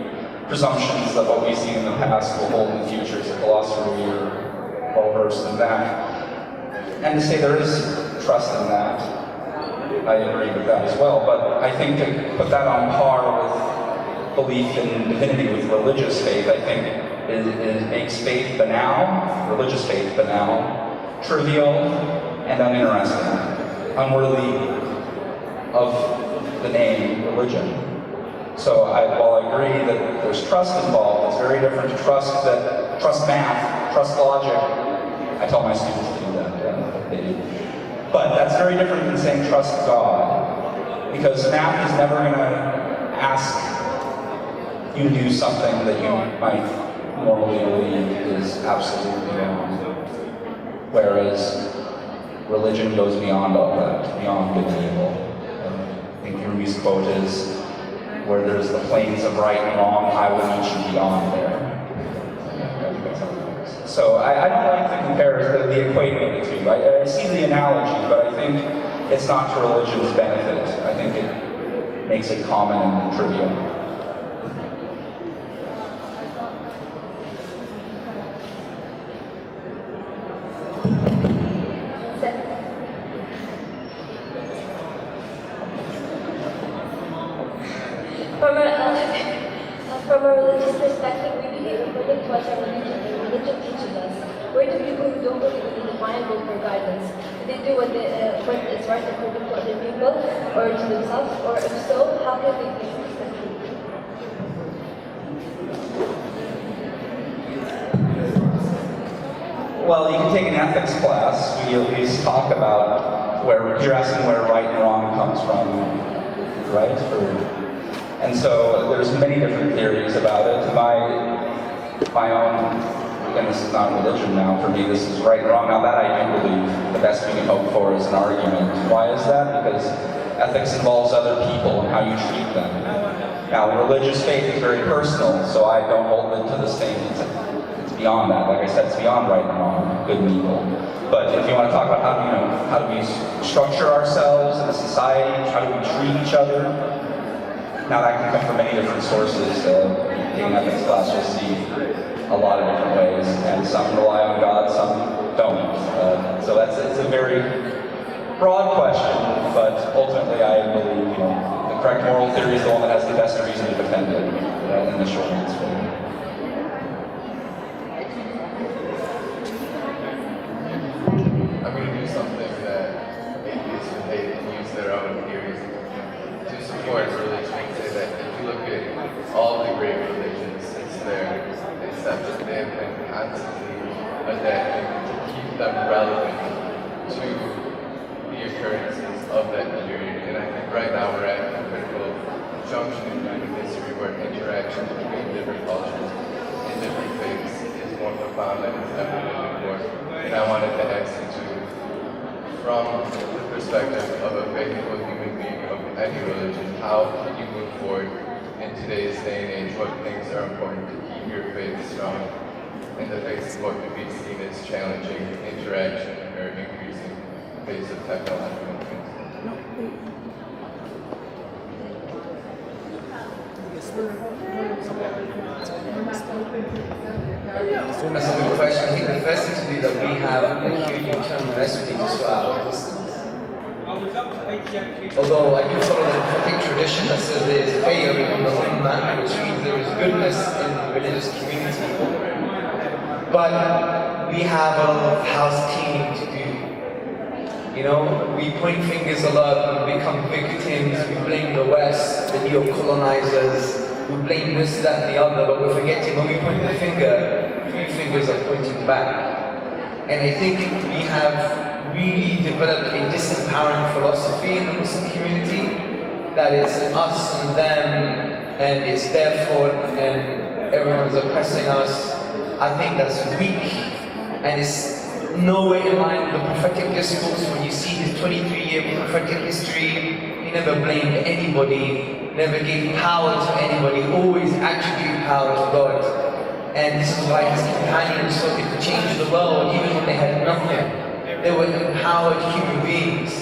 S5: presumptions that what we see in the past will hold in the future as a philosopher. We're well versed in that. And to say there is trust in that, I agree with that as well. But I think to put that on par with belief in divinity with religious faith, I think it makes faith banal, religious faith banal, trivial, and uninteresting, unworthy of the name religion. So while I agree that there's trust involved, it's very different to trust math, trust logic. I tell my students to do that, they do. But that's very different than saying trust God, because math is never going to ask you to do something that you might normally believe is absolutely wrong. Whereas religion goes beyond all that, beyond good and evil. I think Rumi's quote is, where there's the plains of right and wrong, I will meet you beyond there. So I don't like to compare the equating of the two. I see the analogy, but I think it's not to religion's benefit. I think it makes it common and trivial.
S9: From a religious perspective, we behave according to what our religion teaches us. Where do people who don't believe in the divine go for guidance? Do they do what is right according to other people, or to themselves? Or if so, how can they be successful?
S5: Well, you can take an ethics class. We at least talk about where you're asking where right and wrong comes from, right? And so there's many different theories about it. My own, again, this is not religion now, for me this is right and wrong. Now that I do believe the best we can hope for is an argument. Why is that? Because ethics involves other people and how you treat them. Now religious faith is very personal, so I don't hold it to the same, it's beyond that. Like I said, it's beyond right and wrong, good and evil. But if you want to talk about how do we structure ourselves in a society, how do we treat each other, now that can come from many different sources. Taking ethics class, you'll see a lot of different ways, and some rely on God, some don't. So it's a very broad question, but ultimately I believe the correct moral theory is the one that has the best reason to defend it. In the short answer.
S12: I'm going to do something that atheists would hate and use their own theories to support religion. That if you look at all the great religions since their inception, they have been constantly adapting to keep them relevant to the occurrences of that period. And I think right now we're at a critical junction in human history where interaction between different cultures and different faiths is more profound than it's ever been before. And I wanted to ask you to, from the perspective of a faithful human being of any religion, how can you move forward in today's day and age? What things are important to keep your faith strong in the face of what could be seen as challenging interaction or increasing pace of technological advancement?
S4: That's a good question. I think the first thing to do that we have a huge internal recipe to swallow. Although I do follow the prophetic tradition that says there is khayr in the ummah, which means there is goodness in the religious community. But we have a lot of house cleaning to do. We point fingers a lot, we become victims, we blame the West, the neo-colonizers, we blame this, that, and the other, but we're forgetting when we point the finger, 3 fingers are pointing back. And I think we have really developed a disempowering philosophy in the Muslim community that it's us and them, and it's their fault, and everyone's oppressing us. I think that's weak, and it's nowhere in line with the prophetic discourse. When you see his 23-year prophetic history, He never blamed anybody, never gave power to anybody, always attributed power to God. And this is why his companions sought to change the world even when they had nothing. They were empowered human beings.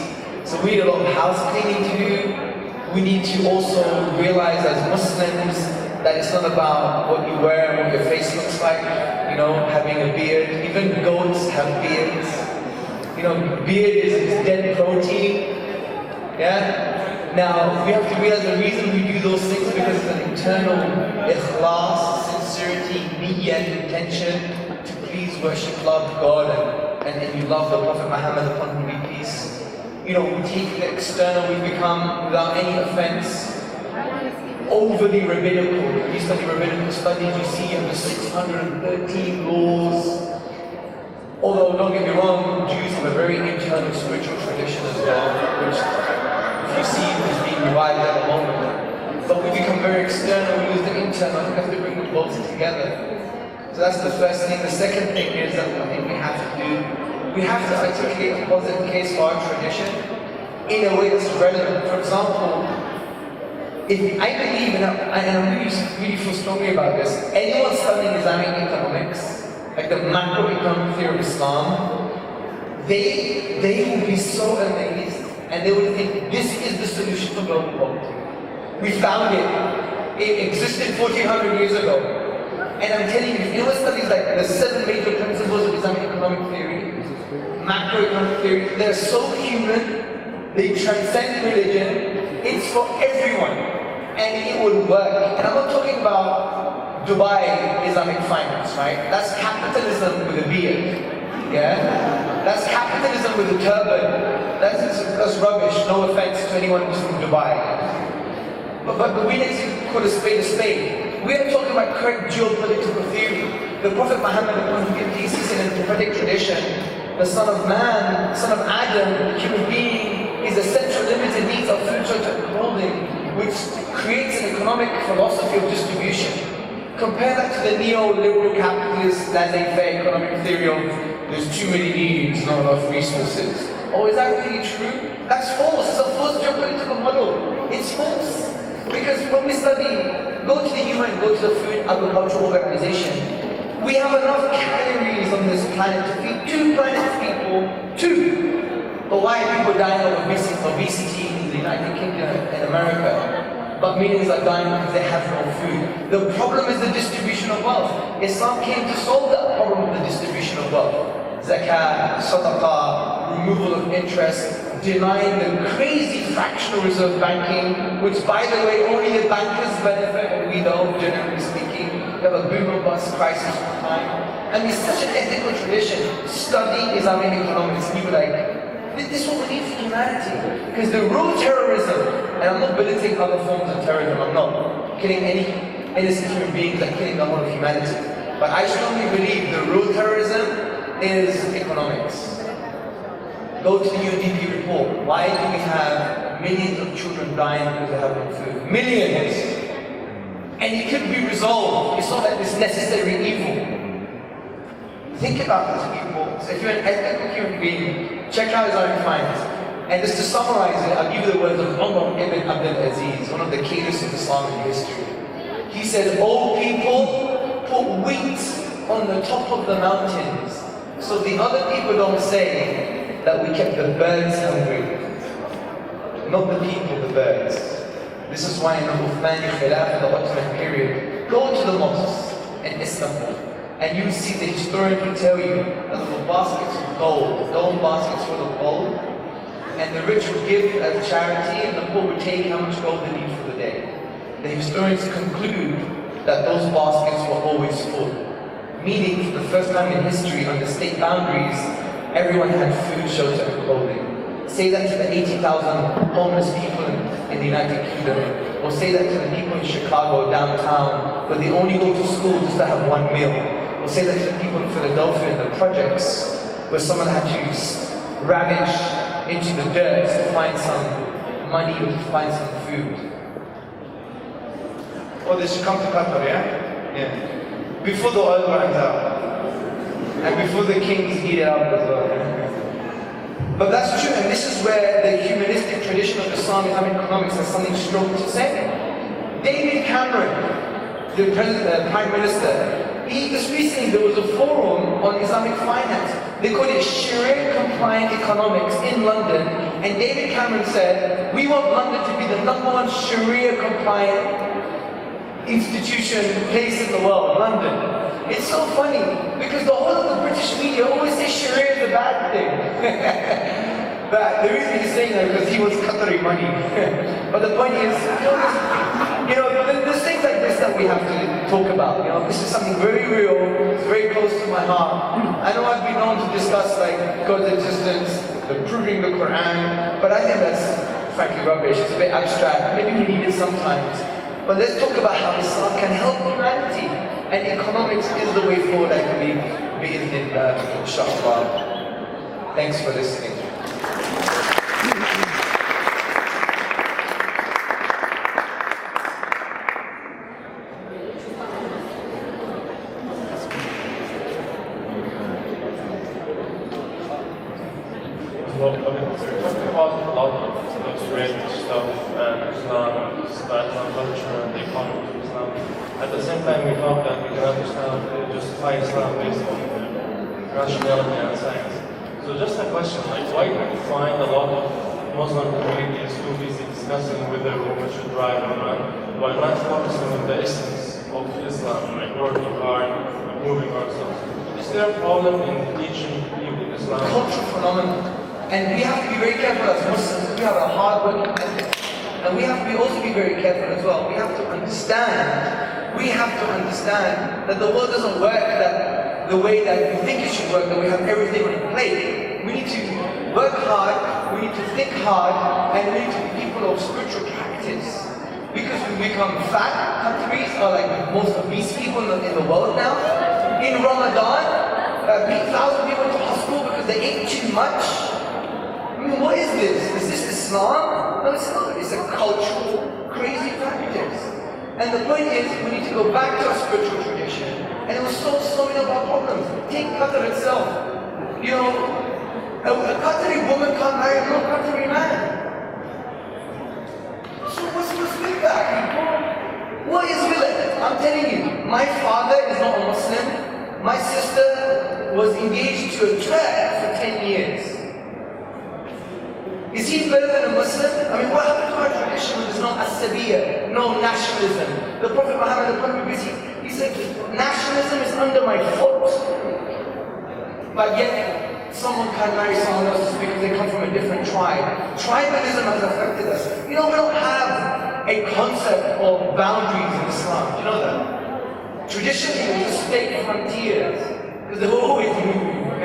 S4: So we need a lot of house cleaning to do. We need to also realize as Muslims that it's not about what you wear and what your face looks like, you know, having a beard. Even goats have beards. You know, beard is dead protein. Yeah? Now, we have to realize the reason we do those things because it's an internal ikhlas, sincerity, niyyah, intention to please worship, love God and you love the Prophet Muhammad upon whom be peace. You know, we take the external, we become, without any offense, overly rabbinical. When you study rabbinical studies, you see you have the 613 laws. Although, don't get me wrong, Jews have a very internal spiritual tradition as well, which you see is being revived at the moment. But we become very external, we lose the internal, we have to bring them both together. So that's the first thing. The second thing is that I think we have to do, we have to articulate a positive case for our tradition in a way that's relevant. For example, if I believe, and I really feel strongly about this, anyone studying Islamic economics, like the macroeconomic theory of Islam, they will be so amazed and they will think this is the solution to global poverty. We found it. It existed 1400 years ago. And I'm telling you, if anyone studies like the 7 major principles of Islamic economic theory, macroeconomic theory, they're so human, they transcend religion, it's for everyone. And it will work. And I'm not talking about Dubai Islamic finance, right? That's capitalism with a beard. Yeah? That's capitalism with a turban. That's rubbish, no offense to anyone who's from Dubai. But we need to call a spade a spade. We are talking about correct geopolitical theory. The Prophet Muhammad, upon whom be peace, is in a prophetic tradition. The son of man, son of Adam, the human being, is essential limited needs of food, shelter, and clothing, which creates an economic philosophy of distribution. Compare that to the neoliberal capitalist laissez-faire economic theory of there's too many needs, not enough resources. Oh, is that really true? That's false. It's a false geopolitical model. It's false. Because when we study, go to the UN, go to the Food Agricultural Organization, we have enough calories on this planet to feed 2 planets people. 2! But why are people dying of obesity in the United Kingdom and America? But millions are dying because they have no food. The problem is the distribution of wealth. Islam came to solve that problem of the distribution of wealth. Zakat, sadaqah, removal of interest, denying the crazy fractional reserve banking, which by the way, only the bankers benefit, and we don't, generally speaking. We have a boom or bust crisis all the time. And it's such an ethical tradition. Study Islamic economics, and you were like, this is what we need for humanity. Because the real terrorism, and I'm not belittling other forms of terrorism, I'm not killing any innocent human beings, I'm killing the whole of humanity. But I strongly believe the real terrorism is economics. Go to the UNDP report. Why do we have millions of children dying because they have no food? Millions! And it could be resolved. It's not like this necessary evil. Think about this, people. So if you're an ethical human being, check out Islamic finance. And just to summarize it, I'll give you the words of Umar ibn Abdul Aziz, one of the caliphs of Islam in history. He said, "Oh people, put wheat on the top of the mountains, so the other people don't say that we kept the birds hungry." Not the people, the birds. This is why in the Uthmani Khilafah, the Ottoman period, go to the mosques in Istanbul, and you see the historian will tell you that there were baskets of gold, golden baskets full of gold, and the rich would give as charity, and the poor would take how much gold they need for the day. The historians conclude that those baskets were always full, meaning for the first time in history, under state boundaries, everyone had food, shelter, and clothing. Say that to the 80,000 homeless people in the United Kingdom, or say that to the people in Chicago, downtown, where they only go to school just to have one meal. Or say that to the people in Philadelphia in the projects, where someone had to ravage into the dirt to find some money or to find some food. Or they should come to Qatar, yeah? Before the oil runs out. And before the kings eat it up as well. But that's true, and this is where the humanistic tradition of Islam, Islamic economics has something strong to say. David Cameron, the Prime Minister, just recently there was a forum on Islamic finance. They called it Sharia-compliant economics in London, and David Cameron said, we want London to be the #1 Sharia-compliant institution, place in the world, London. It's so funny, because the whole of the British media always say Sharia is a bad thing. But the reason he's saying that is because he was Qatari money. But the point is, there's things like this that we have to talk about. This is something very real, it's very close to my heart. I know I've been known to discuss like God's existence, the proving the Quran, but I think that's frankly rubbish. It's a bit abstract, maybe we need it sometimes. But let's talk about how Islam can help humanity. And economics is the way forward, I believe, inshallah. Thanks for listening.
S13: Well, talking about a lot of great stuff and Islam, Islam culture and the economy of Islam. At the same time, we thought that we can understand justify Islam based on rationality and science. So just a question, like why do you find a lot of Muslim communities too busy discussing whether women should drive or not, while not focusing on the essence of Islam, like working hard, improving ourselves? Is there a problem in teaching people Islam?
S4: Cultural phenomenon. And we have to be very careful as Muslims. We have a hard working ethic. And we have to also be very careful as well. We have to understand that the world doesn't work the way that we think it should work, that we have everything on plate. We need to work hard, we need to think hard, and we need to be people of spiritual practice. Because we become fat countries, or like most obese people in the world now. In Ramadan, 1,000 people to hospital because they ate too much. I mean, what is this? Is this Islam? No, it's not. It's a cultural, crazy practice. And the point is, we need to go back to our spiritual tradition. And it will solve so many of our problems. Take Qatar itself. A Qatari woman can't marry a non-Qatari man. So what's with that? What is with it? I'm telling you, my father is not a Muslim. My sister was engaged to a Turk for 10 years. Is he better than a Muslim? I mean, what happened to our tradition when there's no asabiyya, no nationalism? The Prophet Muhammad, he said, nationalism is under my foot. But yet, someone can marry someone else just because they come from a different tribe. Tribalism has affected us. We don't have a concept of boundaries in Islam. Do you know that? Traditionally, it was state frontiers, because they were always moving.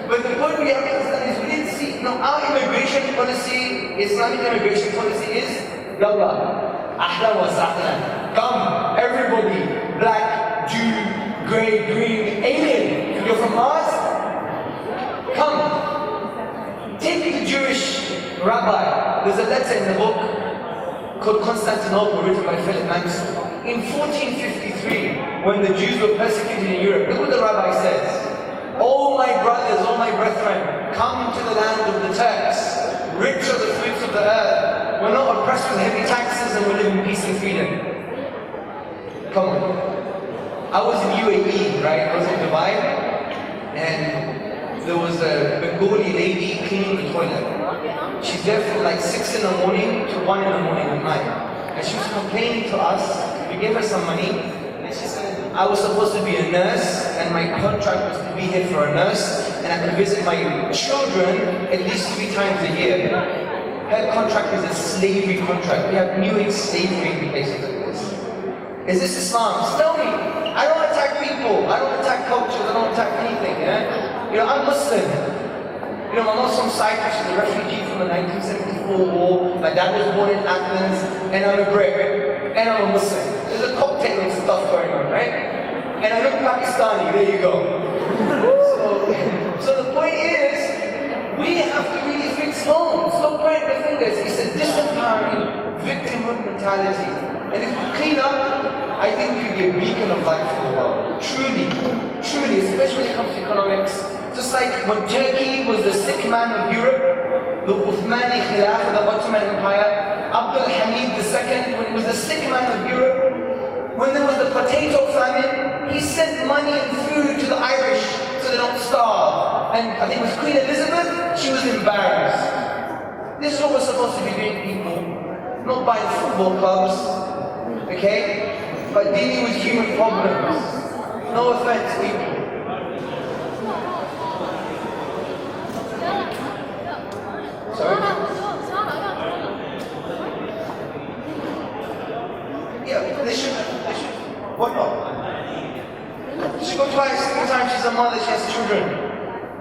S4: But the point we have to understand is we didn't see, our immigration policy, Islamic immigration policy is, Yallah, ahlan wa sahlan. Come, everybody, black, Jew, grey, green, alien. You're from Mars? Come. Take the Jewish rabbi. There's a letter in the book called Constantinople, written by Philip Manson. In 1453, when the Jews were persecuted in Europe, look what the rabbi says. Oh my brothers, oh my brethren, come to the land of the Turks. Rich are the fruits of the earth. We're not oppressed with heavy taxes and we live in peace and freedom. Come on. I was in UAE, right? I was in Dubai, and there was a Bengali lady cleaning the toilet. She's there from like 6 in the morning to 1 in the morning at night. And she was complaining to us. We gave her some money, and she said, I was supposed to be a nurse, and my contract was to be here for a nurse, and I could visit my children at least 3 times a year. Her contract is a slavery contract. We have new age slavery in places like this. Is this Islam? Just tell me. I don't attack people. I don't attack cultures. I don't attack anything. I'm Muslim. My mom's from Cyprus. She's a refugee from the 1974 war. My dad was born in Athens, and I'm a Greek, and I'm a Muslim. There's a cocktail of stuff going on, right? And I look Pakistani. There you go. So the point is, we have to really fix home. Stop pointing the fingers. It's a disempowering victimhood mentality. And if we clean up, I think we could be a beacon of light for the world. Truly, especially when it comes to economics. So Just like when Turkey was the sick man of Europe, the Uthmani Khilafah, the Ottoman Empire, Abdul Hamid II, when he was the sick man of Europe, when there was the potato famine, he sent money and food to the Irish so they don't starve. And I think it was Queen Elizabeth, she was embarrassed. This is what we're supposed to be doing, people. Not buying football clubs, okay? But dealing with human problems. No offense, people. Sorry? Yeah, they should. What not? She go twice, 3 times, she's a mother, she has children.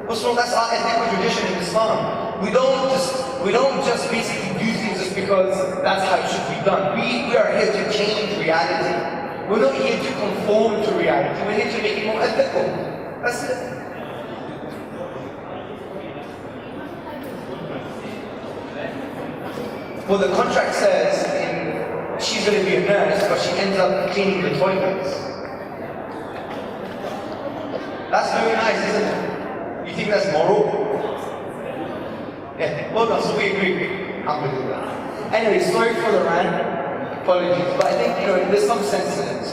S4: What's wrong? That's our ethnic tradition in Islam. We don't just basically do things just because that's how it should be done. We are here to change reality. We're not here to conform to reality. We're here to make it more ethical. That's it. Well, the contract says she's going to be a nurse, but she ends up cleaning the toilets. That's very nice, isn't it? You think that's moral? Yeah, well done, so we agree. Alhamdulillah. Anyway, sorry for the rant. Apologies, but I think there's some sense in it. So.